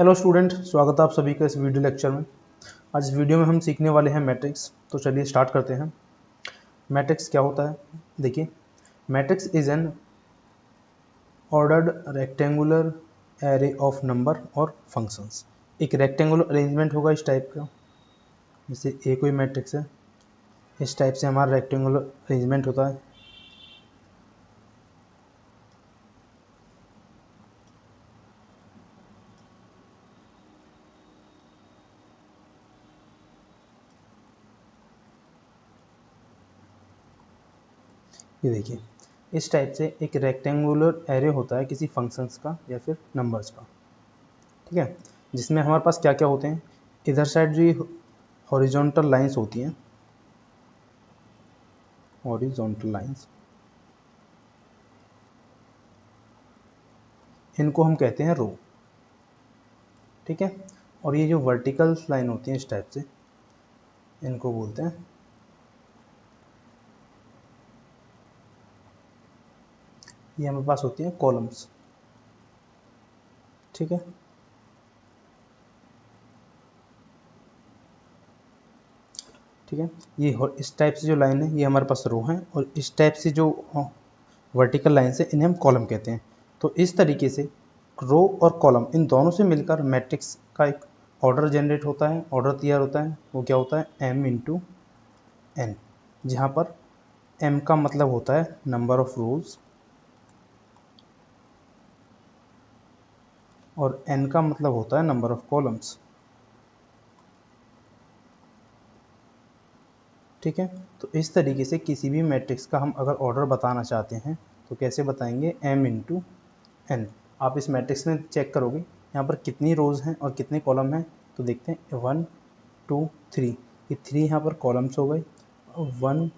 Hello student, स्वागत है आप सभी का इस वीडियो लेक्चर में। आज इस वीडियो में हम सीखने वाले हैं मैट्रिक्स। तो चलिए स्टार्ट करते हैं। मैट्रिक्स क्या होता है? देखिए, matrix is an ordered rectangular array of number और फंक्शंस। एक रेक्टेंगुलर अरेंजमेंट होगा इस टाइप का, जैसे ए कोई मैट्रिक्स है, इस टाइप से हमारा रेक्टेंगुलर अरेंजमेंट होता है। ये देखिए, इस टाइप से एक रेक्टेंगुलर एरे होता है किसी फंक्शंस का या फिर नंबर्स का। ठीक है, जिसमें हमारे पास क्या क्या होते हैं। इधर साइड जो हॉरिजॉन्टल लाइंस होती हैं, हॉरिजॉन्टल लाइंस, इनको हम कहते हैं रो। ठीक है, और ये जो वर्टिकल लाइन होती है इस टाइप से, इनको बोलते हैं, ये हमारे पास होती हैं कॉलम्स। ठीक है, ठीक है, ये इस टाइप से जो लाइन है ये हमारे पास रो है, और इस टाइप से जो वर्टिकल लाइन है इन्हें हम कॉलम कहते हैं। तो इस तरीके से रो और कॉलम इन दोनों से मिलकर मैट्रिक्स का एक ऑर्डर जनरेट होता है, ऑर्डर तैयार होता है। वो क्या होता है? m इंटू एन, जहाँ पर m का मतलब होता है नंबर ऑफ रोज और n का मतलब होता है नंबर ऑफ कॉलम्स। ठीक है, तो इस तरीके से किसी भी मैट्रिक्स का हम अगर ऑर्डर बताना चाहते हैं तो कैसे बताएंगे? m into n. आप इस मैट्रिक्स में चेक करोगे यहाँ पर कितनी रोज हैं और कितने कॉलम हैं, तो देखते हैं 1 2 3, ये 3 यहाँ पर कॉलम्स हो गए, 1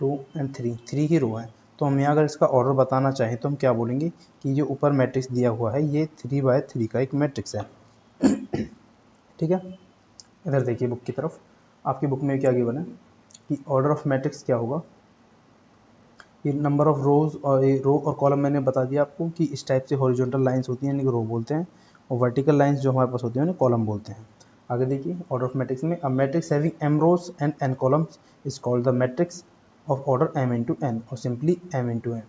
2 एंड 3, 3 ही रो है। तो हम यहाँ अगर इसका ऑर्डर बताना चाहें तो हम क्या बोलेंगे कि जो ऊपर मैट्रिक्स दिया हुआ है ये 3 by 3 का एक मैट्रिक्स है। ठीक है, इधर देखिए बुक की तरफ, आपकी बुक में क्या गिवन है कि ऑर्डर ऑफ मैट्रिक्स क्या होगा। ये नंबर ऑफ रोज और ये रो और कॉलम मैंने बता दिया आपको कि इस टाइप से हॉरिजॉन्टल लाइंस होती हैं, इनको रो बोलते हैं, और वर्टिकल लाइंस जो हमारे पास होती हैं उन्हें कॉलम बोलते हैं। आगे देखिए ऑर्डर ऑफ मैट्रिक्स में, a matrix having m rows and n columns is called the matrix of order m into n, और सिंपली m इंटू n।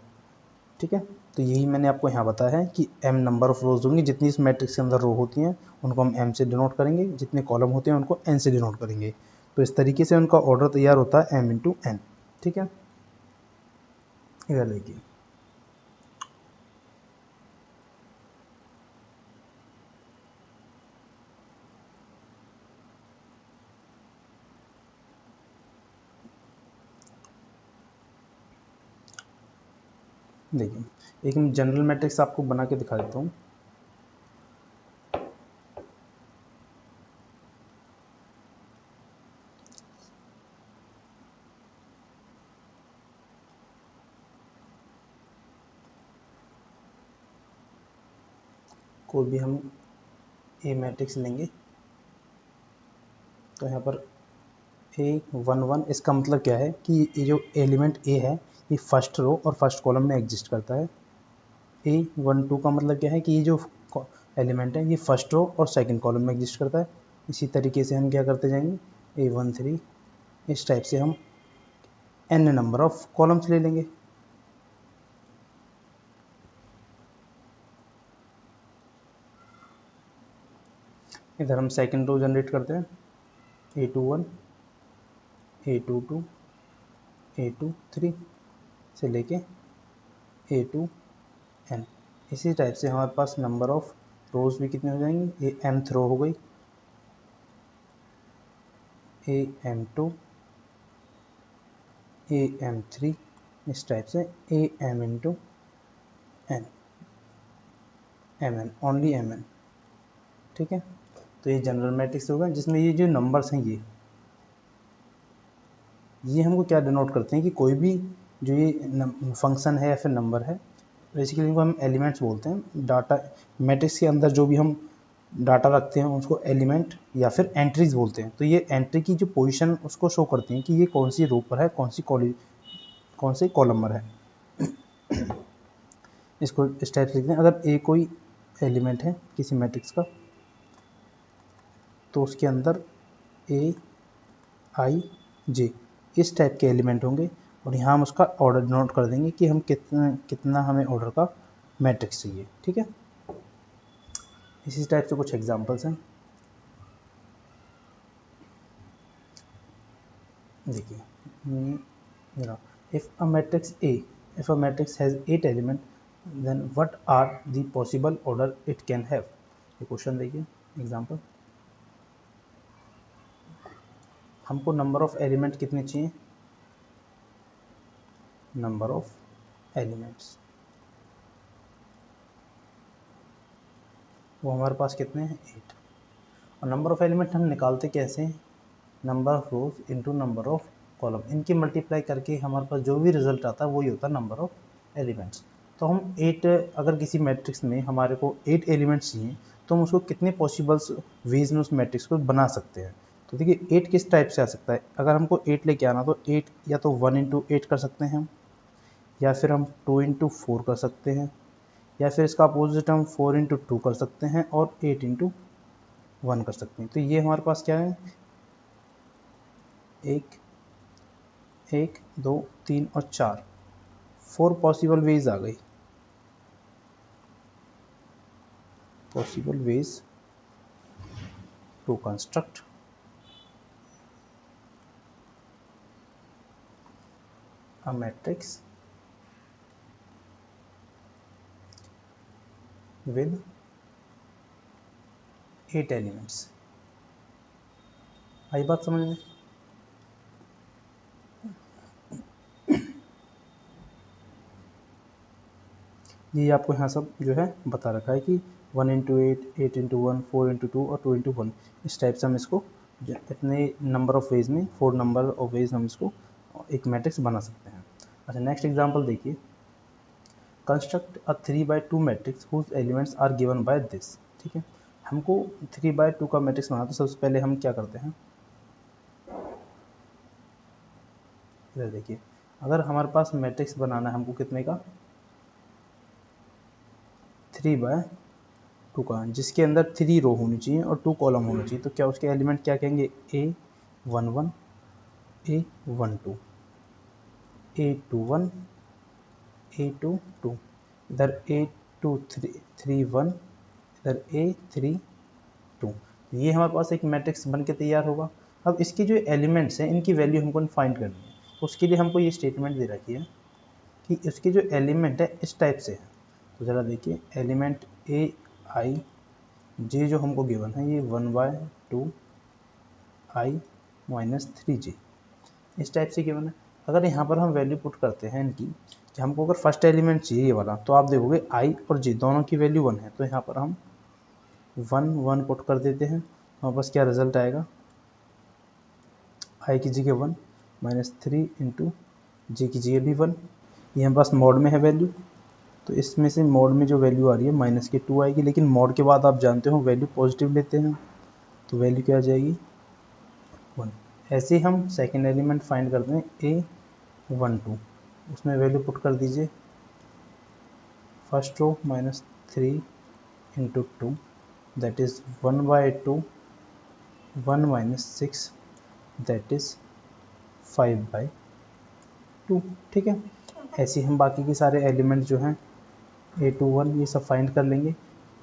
ठीक है, तो यही मैंने आपको यहाँ बताया है कि m नंबर ऑफ रोज होंगी, जितनी इस मैट्रिक्स के अंदर रो होती हैं उनको हम m से डिनोट करेंगे, जितने कॉलम होते हैं उनको n से डिनोट करेंगे। तो इस तरीके से उनका ऑर्डर तैयार होता है m इंटू n। ठीक है, इधर देखिए, देखिए एक जनरल मैट्रिक्स आपको बना के दिखा देता हूँ। कोई भी हम ए मैट्रिक्स लेंगे तो यहाँ पर A11, इसका मतलब क्या है कि ये जो एलिमेंट ए है ये फर्स्ट रो और फर्स्ट कॉलम में एग्जिस्ट करता है। A12 का मतलब क्या है कि ये जो एलिमेंट है ये फर्स्ट रो और सेकंड कॉलम में एग्जिस्ट करता है। इसी तरीके से हम क्या करते जाएंगे, A13, इस टाइप से हम n नंबर ऑफ कॉलम्स ले लेंगे। इधर हम सेकंड रो जनरेट करते हैं, A21, A22, A23 से लेके A2n। इसी टाइप से हमारे पास नंबर ऑफ रोज भी कितने हो जाएंगे, ये mth रो हो गई, AM2, AM3, इस टाइप से AM into n, mn, only mn। ठीक है, तो ये जनरल मैट्रिक्स होगा जिसमें ये जो नंबर्स हैं ये हमको क्या डिनोट करते हैं कि कोई भी जो ये फंक्शन है या फिर नंबर है, बेसिकली इनको हम एलिमेंट्स बोलते हैं। डाटा मैट्रिक्स के अंदर जो भी हम डाटा रखते हैं उसको एलिमेंट या फिर एंट्रीज बोलते हैं। तो ये एंट्री की जो पोजीशन उसको शो करती हैं कि ये कौन सी रो पर है, कौन से कॉलम पर है। इसको इस टाइप से लिखते हैं। अगर ए कोई एलिमेंट है किसी मैट्रिक्स का, तो उसके अंदर ए आई जे इस टाइप के एलिमेंट होंगे, और यहाँ हम उसका ऑर्डर नोट कर देंगे कि हम कितना हमें ऑर्डर का मैट्रिक्स चाहिए। ठीक है, इसी टाइप से कुछ एग्जांपल्स हैं। देखिए, if a matrix has 8 element then what are the possible order it can have. ये क्वेश्चन देखिए एग्जांपल, हमको नंबर ऑफ एलिमेंट कितने चाहिए, नंबर ऑफ एलिमेंट्स, वो हमारे पास कितने हैं 8। और नंबर ऑफ एलिमेंट हम निकालते कैसे हैं, number of rose into number of column, इनकी मल्टीप्लाई करके हमारे पास जो भी रिजल्ट आता है वही होता है नंबर ऑफ एलिमेंट्स। तो हम 8, अगर किसी मैट्रिक्स में हमारे को 8 एलिमेंट्स चाहिए तो हम उसको कितने पॉसिबल्स वेज में उस मैट्रिक्स को बना सकते हैं। तो देखिए 8 किस टाइप से आ सकता है, अगर हमको 8 लेके आना तो 8 या तो 1 इंटू 8 कर सकते हैं हम, या फिर हम 2 इंटू 4 कर सकते हैं, या फिर इसका अपोजिट हम 4 इंटू 2 कर सकते हैं, और 8 इंटू 1 कर सकते हैं। तो ये हमारे पास क्या है, 1 1 2 3 और 4, 4 पॉसिबल वेज आ गई, possible ways to construct a matrix with 8 elements। आई बात समझ में। ये आपको यहाँ सब जो है बता रखा है कि 1 इंटू 8, 8 इंटू 1, 4 इंटू 2 और 2 इंटू 1, इस टाइप से हम इसको इतने नंबर ऑफ वेज में 4 नंबर ऑफ वेज हम इसको एक मैट्रिक्स बना सकते हैं। अच्छा, नेक्स्ट एग्जांपल देखिए, construct a 3/2 matrix whose elements are given by this. ठीक है, हमको 3/2 का मैट्रिक्स बनाना, तो सबसे पहले हम क्या करते हैं, इधर देखिए, अगर हमारे पास मैट्रिक्स बनाना है हमको कितने का, 3/2 का, जिसके अंदर 3 रो होनी चाहिए और 2 कॉलम होना चाहिए, तो क्या उसके एलिमेंट क्या कहेंगे, A11, A12, A21, A22, इधर A23, इधर A32। ये हमारे पास एक मैट्रिक्स बन के तैयार होगा। अब इसके जो एलिमेंट्स हैं इनकी वैल्यू हमको फाइंड करनी है, उसके लिए हमको ये स्टेटमेंट दे रखी है कि इसके जो एलिमेंट है इस टाइप से है। तो ज़रा देखिए, एलिमेंट AI जे जो हमको गिवन है ये 1/2 I माइनस 3J इस टाइप से गिवन है। अगर यहाँ पर हम वैल्यू पुट करते हैं इनकी, कि हमको अगर फर्स्ट एलिमेंट चाहिए ये वाला, तो आप देखोगे I और J दोनों की वैल्यू 1 है, तो यहाँ पर हम 1 पुट कर देते हैं, हमारे पास क्या रिजल्ट आएगा, I की जगह 1 माइनस 3 इंटू J की जगह भी 1, ये हमारे पास मॉड में है वैल्यू, तो इसमें से मॉड में जो वैल्यू आ रही है माइनस की 2 आएगी, लेकिन मॉड के बाद आप जानते हो वैल्यू पॉजिटिव लेते हैं, तो वैल्यू क्या आ जाएगी 1। ऐसे ही हम सेकेंड एलिमेंट फाइंड करते हैं A12, उसमें वैल्यू पुट कर दीजिए, first row minus 3 into 2 that is 1/2, 1 minus 6 that is 5/2। ठीक है, ऐसे ही हम बाकी के सारे एलिमेंट जो हैं A21 ये सब फाइंड कर लेंगे।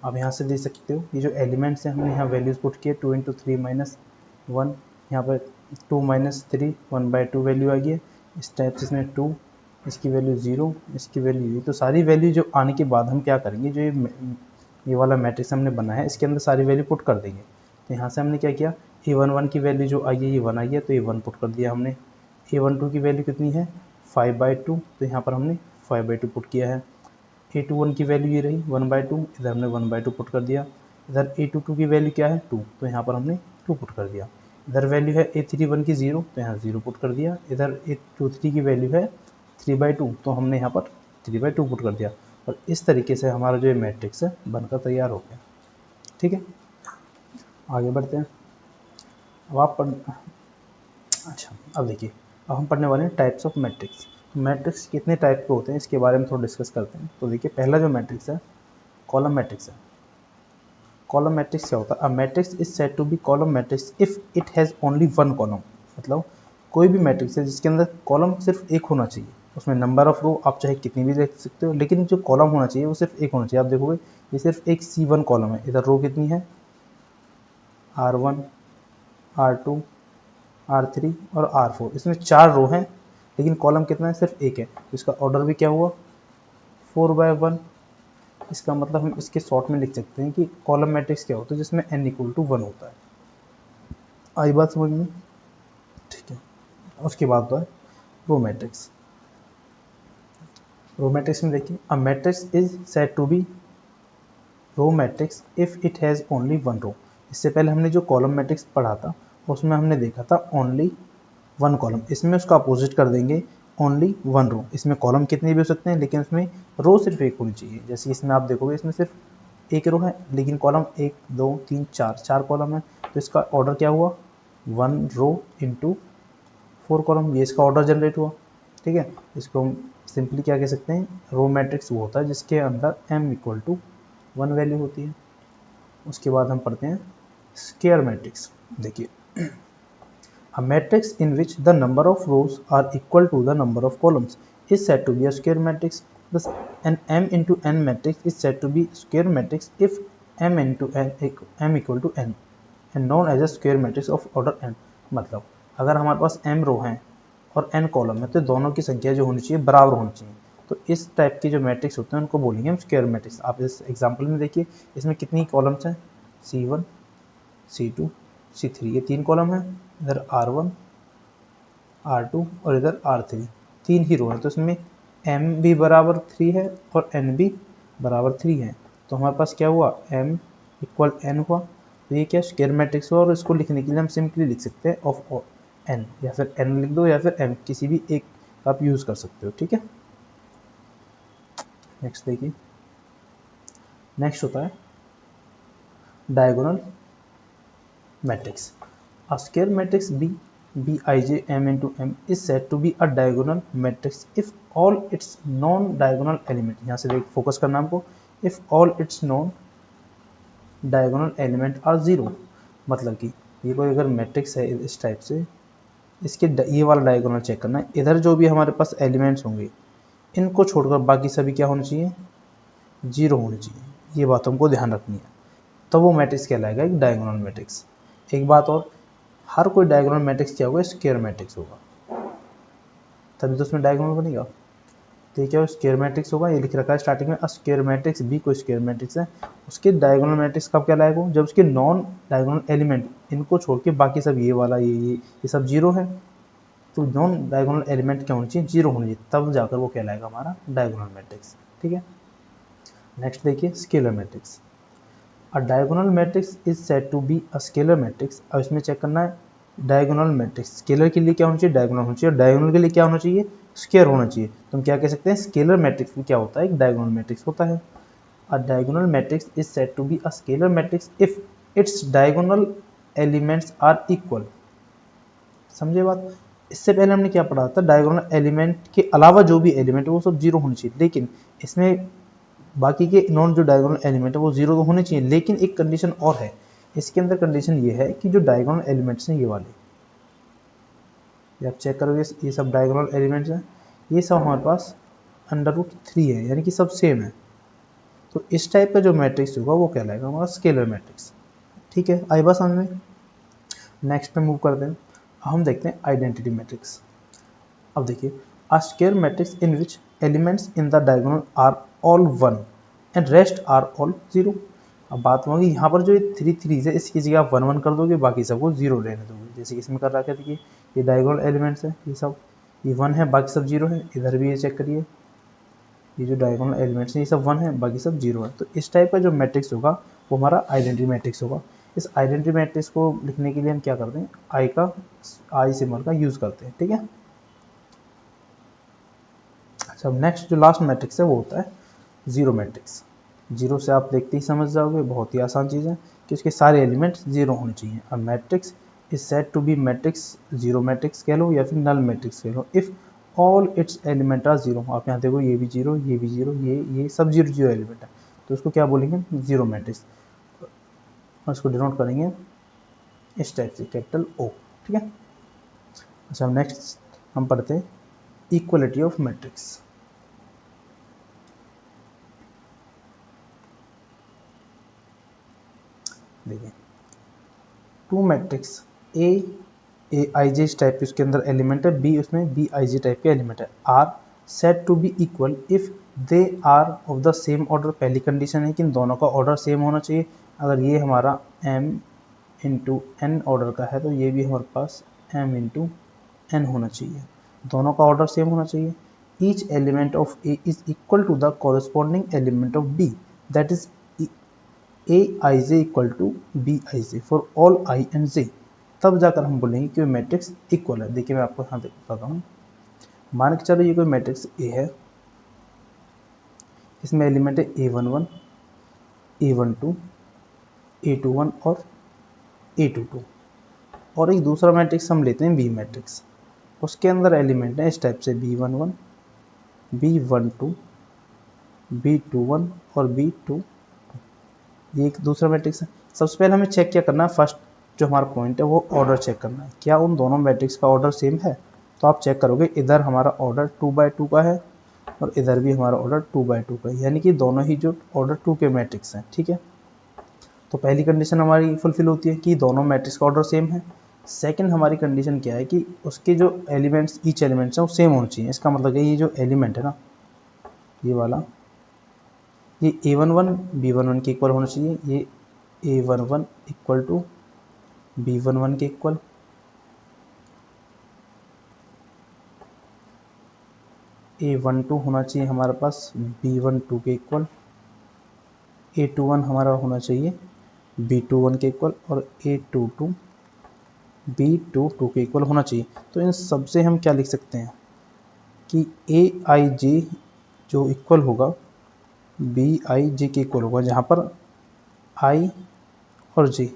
आप यहाँ से दे सकते हो, ये जो एलिमेंट्स हैं हमने यहाँ वैल्यूज पुट किए, 2 इंटू 3 माइनस 1, यहाँ पर 2 माइनस 3 1/2 वैल्यू आ गई है, इस टाइप से इसमें 2, इसकी वैल्यू 0, इसकी वैल्यू ये, तो सारी वैल्यू जो आने के बाद हम क्या करेंगे, जो ये वाला मैट्रिक्स हमने बना है इसके अंदर सारी वैल्यू पुट कर देंगे। तो यहाँ से हमने क्या किया, A11 की वैल्यू जो आई है ये 1 आई है, तो ये 1 पुट कर दिया हमने। A12 की वैल्यू कितनी है 5/2, तो यहाँ पर हमने 5/2 पुट किया है। A21 की वैल्यू ये रही 1/2, इधर हमने 1/2 पुट कर दिया। इधर A22 की वैल्यू क्या है 2, तो यहाँ पर हमने 2 पुट कर दिया। इधर वैल्यू है A31 की 0, तो यहाँ 0 पुट कर दिया। इधर A23 की वैल्यू है 3/2, तो हमने यहाँ पर 3/2 पुट कर दिया। और इस तरीके से हमारा जो ये मैट्रिक्स है बनकर तैयार हो गया। ठीक है, आगे बढ़ते हैं। अब आप अच्छा, अब देखिए, अब हम पढ़ने वाले हैं टाइप्स ऑफ मैट्रिक्स। मैट्रिक्स कितने टाइप के होते हैं इसके बारे में थोड़ा डिस्कस करते हैं। तो देखिए, पहला जो मैट्रिक्स है कॉलम मैट्रिक्स है। कॉलम मैट्रिक्स क्या होता है? A matrix is said to be column matrix if it has only one column. मतलब कोई भी मैट्रिक्स है जिसके अंदर कॉलम सिर्फ एक होना चाहिए, उसमें नंबर ऑफ रो आप चाहे कितनी भी लिख सकते हो, लेकिन जो कॉलम होना चाहिए वो सिर्फ एक होना चाहिए। आप देखोगे ये सिर्फ एक C1 कॉलम है, इधर रो कितनी है? R1, R2, R3 और R4, इसमें 4 रो हैं, लेकिन कॉलम कितना है? सिर्फ एक है। तो इसका ऑर्डर भी क्या हुआ? 4/1। इसका मतलब हम इसके शॉर्ट में लिख सकते हैं कि कॉलम मैट्रिक्स क्या होता है जिसमें n=1 होता है। आई बात समझ में? ठीक है। उसके बाद तो है रो मैट्रिक्स। रो मैट्रिक्स में देखिए, a matrix is said to be row matrix if it has only one row. इससे पहले हमने जो कॉलम मैट्रिक्स पढ़ा था उसमें हमने देखा था ओनली वन कॉलम, इसमें उसका अपोजिट कर देंगे ओनली वन रो। इसमें कॉलम कितने भी हो सकते हैं लेकिन उसमें रो सिर्फ एक होनी चाहिए। जैसे इसमें आप देखोगे इसमें सिर्फ एक रो है लेकिन कॉलम 1 2 3 4 4 कॉलम है, तो इसका ऑर्डर क्या हुआ? 1 रो इंटू 4 कॉलम, ये इसका ऑर्डर जनरेट हुआ। ठीक है, इसको हम सिंपली क्या कह सकते हैं? रो मैट्रिक्स वो होता है जिसके अंदर m=1 वैल्यू होती है। उसके बाद हम पढ़ते हैं स्क्वायर मैट्रिक्स। देखिए, a matrix in which the number of rows are equal to the number of columns is said to be a square matrix. Thus, an m into n matrix is said to be square matrix if m into n m equal to n and known as a square matrix of order n। मतलब अगर हमारे पास m रो हैं और n column है तो दोनों की संख्या जो होनी चाहिए बराबर होनी चाहिए। तो इस टाइप के जो मैट्रिक्स होते हैं उनको बोलेंगे हम स्क्वायर मैट्रिक्स। आप इस एग्जांपल में देखिए, इसमें कितनी कॉलम्स हैं? C1, C2, C3, ये 3 कॉलम है। इधर R1, R2 और इधर R3, 3 ही रो है, तो इसमें m भी बराबर 3 है और n भी बराबर 3 है। तो हमारे पास क्या हुआ? m इक्वल n हुआ। तो ये क्या स्क्वायर मैट्रिक्स हुआ और इसको लिखने के लिए हम सिंपली लिख सकते हैं ऑफ n, या फिर n लिख दो या फिर m, किसी भी एक आप यूज़ कर सकते हो। ठीक है, नेक्स्ट देखिए, नेक्स्ट होता है diagonal matrix. A square matrix Bij m into m is said to be a diagonal matrix if all its non-diagonal element, यहाँ से देख फोकस करना हमको, if all its non-diagonal element are zero। मतलब कि ये कोई अगर मैट्रिक्स है इस टाइप से, इसके ये वाला डायगोनल चेक करना है, इधर जो भी हमारे पास एलिमेंट्स होंगे इनको छोड़कर बाकी सभी क्या होने चाहिए? जीरो होने चाहिए। ये बात हमको ध्यान रखनी है, तो वो मैट्रिक्स कहलाएगा एक डायगोनल मैट्रिक्स। एक बात और, हर कोई डायगोनल मैट्रिक्स क्या होगा? स्क्वायर मैट्रिक्स होगा, तभी तो उसमें डायगोनल बनेगा। तो ये क्या स्क्वायर मैट्रिक्स होगा, ये लिख रखा है स्टार्टिंग में, स्क्वायर मैट्रिक्स भी कोई स्क्वायर मैट्रिक्स है। उसके डायगोनल मैट्रिक्स कब कहलाएगा? जब उसके नॉन डायगोनल एलिमेंट इनको छोड़ के बाकी सब ये वाला ये सब जीरो है, तो नॉन डायगोनल एलिमेंट क्या होनी चाहिए? जीरो होनी चाहिए, तब जाकर वो कहलाएगा हमारा डायगोनल मैट्रिक्स। ठीक है, नेक्स्ट देखिए scalar matrix. A diagonal matrix is said to be a scalar matrix. अब इसमें चेक करना है डायगोनल मैट्रिक्स, स्केलर के लिए क्या होना चाहिए? डायगोनल होना चाहिए, और डायगोनल के लिए क्या होना चाहिए? स्क्वायर होना चाहिए। तो हम क्या कह सकते हैं? स्केलर मैट्रिक्स में क्या होता है? एक डायगोनल मैट्रिक्स होता है। A diagonal matrix is said to be a scalar matrix if its diagonal elements are equal. समझे बात? इससे पहले हमने क्या पढ़ा था? डायगोनल एलिमेंट के अलावा जो भी एलिमेंट है वो सब जीरो होने चाहिए, लेकिन इसमें बाकी के नॉन जो डायगोनल एलिमेंट है वो जीरो तो होने चाहिए, लेकिन एक कंडीशन और है। इसके अंदर कंडीशन ये है कि जो डायगोनल एलिमेंट्स हैं ये वाले, ये आप चेक करोगे ये सब डायगोनल एलिमेंट्स हैं, ये सब हमारे पास √3 है, यानी कि सब सेम है। तो इस टाइप का जो मैट्रिक्स होगा वो कहलाएगा हमारा स्केलर मैट्रिक्स। ठीक है, आई बात समझ में? नेक्स्ट पे मूव करते हैं, हम देखते हैं आइडेंटिटी मैट्रिक्स। अब देखिए, a square matrix in which elements in the diagonal are all 1 and rest are all 0। अब बात होगी यहाँ पर जो ये 3 3 है इसकी जगह आप 1 1 कर दोगे, बाकी सबको 0 रहने दोगे, जैसे कि इसमें कर रखा है। देखिए ये डायगोनल एलिमेंट्स है, ये सब ये 1 है, बाकी सब 0 है। इधर भी ये चेक करिए, ये जो डायगोनल एलिमेंट्स हैं ये सब 1 है, बाकी सब 0 है। तो इस टाइप का जो मैट्रिक्स होगा वो हमारा आइडेंटिटी मैट्रिक्स होगा। इस आइडेंटिटी मैट्रिक्स को लिखने के लिए हम क्या करते हैं? आई सिंबल का यूज़ करते हैं। ठीक है, अच्छा नेक्स्ट जो लास्ट मैट्रिक्स है वो होता है जीरो मैट्रिक्स। जीरो से आप देखते ही समझ जाओगे, बहुत ही आसान चीज़ है कि उसके सारे एलिमेंट्स जीरो होने चाहिए। अब matrix is said to be matrix, zero matrix कह लो या फिर नल मैट्रिक्स कह लो, if all its element are zero. आप यहाँ देखो ये भी जीरो, ये भी जीरो, ये सब जीरो जीरो एलिमेंट है, तो उसको क्या बोलेंगे? Zero matrix. और इसको डिनोट करेंगे इस टाइप से, कैपिटल O। ठीक है। अच्छा, नेक्स्ट हम पढ़ते हैं इक्वलिटी ऑफ मैट्रिक्स। देखिए, two matrix A I J type के उसके अंदर एलिमेंट है, बी उसमें बी आई जे टाइप के एलिमेंट है, are set to be equal if they are of the same order. पहली कंडीशन है कि इन दोनों का ऑर्डर सेम होना चाहिए। अगर ये हमारा m इंटू एन ऑर्डर का है तो ये भी हमारे पास m इंटू एन होना चाहिए, दोनों का ऑर्डर सेम होना चाहिए। Each element of A is equal to the corresponding element of B, that is a I j equal to b I j for all i and j. तब जाकर हम बोलेंगे कि मैट्रिक्स इक्वल है। देखिए मैं आपको यहाँ बताता हूँ। मान के चलो ये कोई मैट्रिक्स ए है, इसमें एलिमेंट है A11, A12, A21 और A22। और एक दूसरा मैट्रिक्स हम लेते हैं बी मैट्रिक्स, उसके अंदर एलिमेंट है इस टाइप से B11, B12, B21 और B22। ये एक दूसरा मैट्रिक्स है। सबसे पहले हमें चेक क्या करना है, फर्स्ट जो हमारा पॉइंट है वो ऑर्डर चेक करना है, क्या उन दोनों मैट्रिक्स का ऑर्डर सेम है। तो आप चेक करोगे, इधर हमारा ऑर्डर 2/2 का है और इधर भी हमारा ऑर्डर 2/2 का है, यानी कि दोनों ही जो ऑर्डर 2 के मैट्रिक्स हैं। ठीक है, तो पहली कंडीशन हमारी फुलफिल होती है कि दोनों मैट्रिक्स का ऑर्डर सेम है। सेकंड हमारी कंडीशन क्या है कि उसके जो एलिमेंट्स, ईच एलिमेंट्स हैं वो सेम होने चाहिए। इसका मतलब है ये जो एलिमेंट है ना, ये वाला, ये A11 B11 के इक्वल होना चाहिए, ये A11 इक्वल टू B11 के इक्वल, A12 होना चाहिए हमारे पास B12 के इक्वल, A21 हमारा होना चाहिए B21 के इक्वल और A22 B22 के इक्वल होना चाहिए। तो इन सब से हम क्या लिख सकते हैं कि AIJ जो इक्वल होगा BIJ के इक्वल होगा, जहाँ पर I और J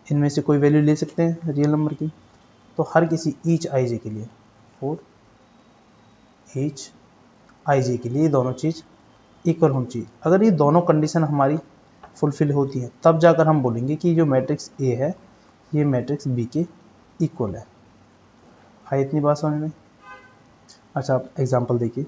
इनमें से कोई वैल्यू ले सकते हैं रियल नंबर की। तो हर किसी ईच आई जे के लिए, फॉर ईच आई जे के लिए ये दोनों चीज़ इक्वल होनी चाहिए। अगर ये दोनों कंडीशन हमारी फुलफिल होती है तब जाकर हम बोलेंगे कि जो मैट्रिक्स ए है ये मैट्रिक्स बी के इक्वल है। आई इतनी बात समझ में? अच्छा, आप एग्जांपल देखिए।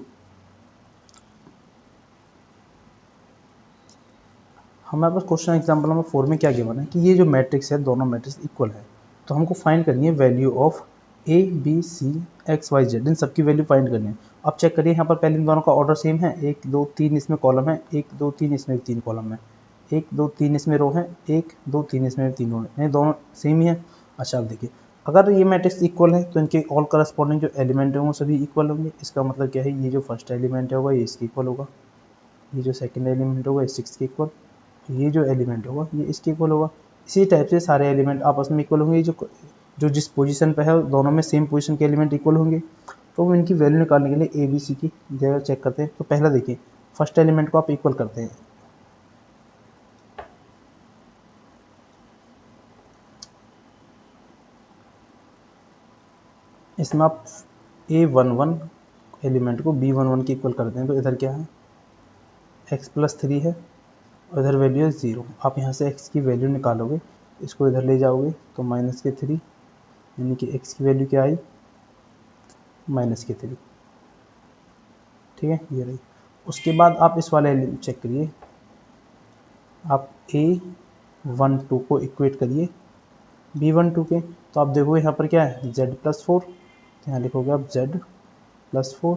हमारे पास क्वेश्चन एग्जांपल नंबर 4 में क्या गिवन है कि ये जो मैट्रिक्स है दोनों मैट्रिक्स इक्वल है, तो हमको फाइंड करनी है value of a b c x y z, इन सबकी वैल्यू फाइंड करनी है। अब चेक करिए, यहाँ पर पहले इन दोनों का ऑर्डर सेम है, 1 2 3 इसमें कॉलम है, 1 2 3 इसमें 3 कॉलम है, 1 2 3 इसमें रो है, 1 2 3 इसमें 3 रो है, दोनों सेम ही है। अच्छा, अब देखिए, अगर ये मैट्रिक्स इक्वल है तो इनके ऑल करस्पॉन्डिंग जो एलिमेंट है वो सभी इक्वल होंगे। इसका मतलब क्या है, ये जो फर्स्ट एलिमेंट होगा ये इसके इक्वल होगा, ये जो सेकंड एलिमेंट होगा ये 6 के इक्वल, ये जो एलिमेंट होगा ये इसके इक्वल होगा। इसी टाइप से सारे एलिमेंट आपस में इक्वल होंगे। जो जिस पोजीशन पे है दोनों में सेम पोजीशन के एलिमेंट इक्वल होंगे। तो हम इनकी वैल्यू निकालने के लिए ए बी सी की जगह चेक करते हैं। तो पहला देखिए, फर्स्ट एलिमेंट को आप इक्वल करते हैं, इसमें आप A11 एलिमेंट को B11 के इक्वल करते हैं। तो इधर क्या है, x+3 है और इधर वैल्यू है 0। आप यहाँ से x की वैल्यू निकालोगे, इसको इधर ले जाओगे तो -3, यानी कि x की वैल्यू क्या आई, -3। ठीक है, ये रही। उसके बाद आप इस वाले एलिमेंट चेक करिए, आप A12 को इक्वेट करिए B12 के। तो आप देखोगे यहाँ पर क्या है, z+4, तो यहाँ लिखोगे आप z+4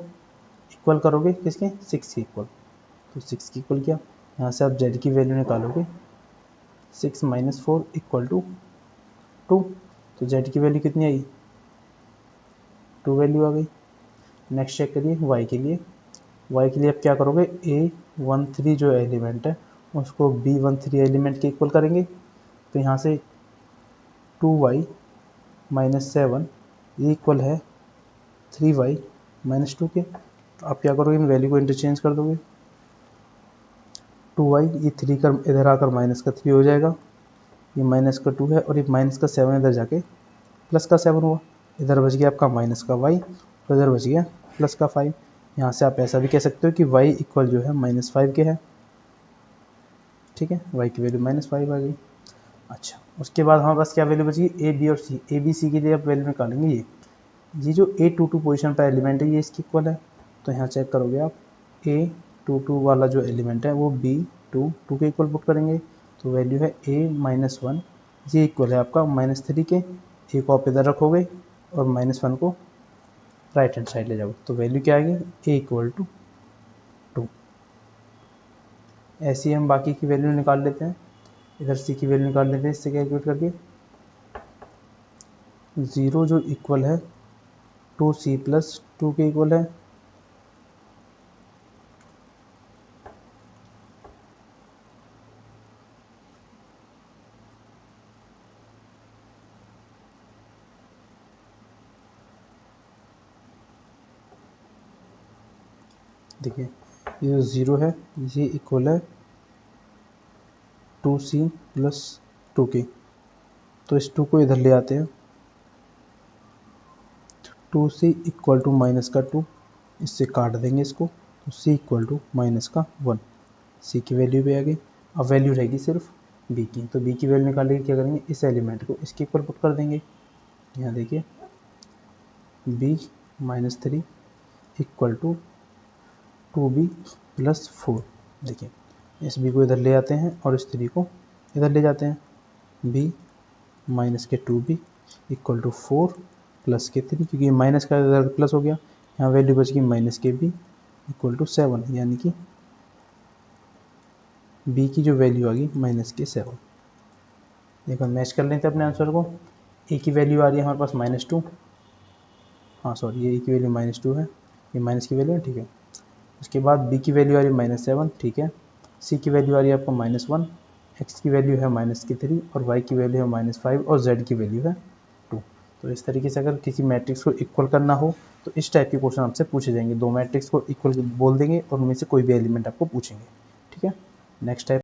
इक्वल करोगे किसके, 6 के इक्वल। तो 6 के इक्वल किया, यहाँ से आप z की वैल्यू निकालोगे, 6 - 4 इक्वल टू 2। तो z की वैल्यू कितनी आई, 2 वैल्यू आ गई। नेक्स्ट चेक करिए y के लिए। y के लिए आप क्या करोगे, A13 जो एलिमेंट है उसको B13 एलिमेंट के इक्वल करेंगे। तो यहाँ से 2y - 7 ये इक्वल है 3y - 2 के। तो आप क्या करोगे, इन वैल्यू को इंटरचेंज कर दोगे, 2y ये 3 का इधर आकर -3 हो जाएगा, ये -2 है और ये -7 इधर जाके +7 हुआ। इधर बच गया आपका -y और इधर बच गया +5। यहाँ से आप ऐसा भी कह सकते हो कि y इक्वल जो है -5 के है। ठीक है, y की वैल्यू -5 आ गई। अच्छा, उसके बाद हमारे पास क्या वैल्यू बचेगी, ए बी और सी। ए बी सी के लिए आप वैल्यू निकालेंगे ये जो A22 पोजीशन पर एलिमेंट है ये इसकी इक्वल है, तो यहाँ चेक करोगे आप A22 वाला जो एलिमेंट है वो B22 के इक्वल पुट करेंगे, तो वैल्यू है A-1, ये इक्वल है आपका -3 के। ए को आप इधर रखोगे और -1 को राइट हैंड साइड ले जाओगे, तो वैल्यू क्या आएगी, A = 2। ऐसे ही हम बाकी की वैल्यू निकाल लेते हैं, इधर C की वैल्यू निकाल लेते हैं इससे कैलकुलेट करके। 0 जो इक्वल है 2C + 2 के इक्वल है, देखिए ये जो 0 है ये इक्वल है 2C + 2 के, तो इस 2 को इधर ले आते हैं, 2C = -2, इससे काट देंगे इसको, तो C = -1, C की वैल्यू भी आ गई। अब वैल्यू रहेगी सिर्फ B की, तो B की वैल्यू निकालने के क्या करेंगे, इस एलिमेंट को इसके इक्वल पुट कर देंगे। यहाँ देखिए B - 3 = 2B + 4, देखिए इस B को इधर ले आते हैं और इस 3 को इधर ले जाते हैं, B - 2B = 4 + 3, क्योंकि माइनस का इधर प्लस हो गया, यहाँ वैल्यू बच गई -KB = 7, यानी कि B की जो वैल्यू आ गई -7। देखो मैच कर लेते हैं अपने आंसर को, A की वैल्यू आ रही है हमारे पास -2, हाँ सॉरी ये A की वैल्यू -2 है, ये माइनस की वैल्यू है, ठीक है। उसके बाद B की वैल्यू आ रही है -7, ठीक है। C की वैल्यू आ रही है आपको -1, X की वैल्यू है -3 और Y की वैल्यू है -5 और Z की वैल्यू है 2। तो इस तरीके से अगर किसी मैट्रिक्स को इक्वल करना हो तो इस टाइप के क्वेश्चन आपसे पूछे जाएंगे, दो मैट्रिक्स को इक्वल बोल देंगे और उनमें से कोई भी एलिमेंट आपको पूछेंगे, ठीक है। Next type